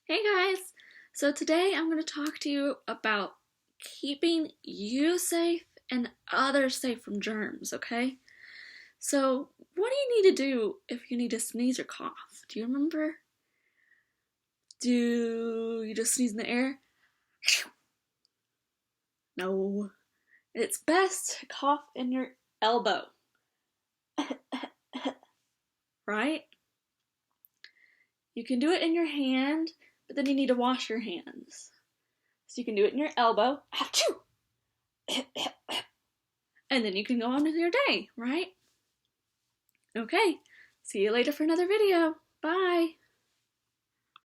Hey guys! So today I'm going to talk to you about keeping you safe and others safe from germs, okay? So, what do you need to do if you need to sneeze or cough? Do you remember? Do you just sneeze in the air? No. It's best to cough in your elbow, right? You can do it in your hand, but then you need to wash your hands. So you can do it in your elbow, and then you can go on with your day, right? Okay, see you later for another video. Bye!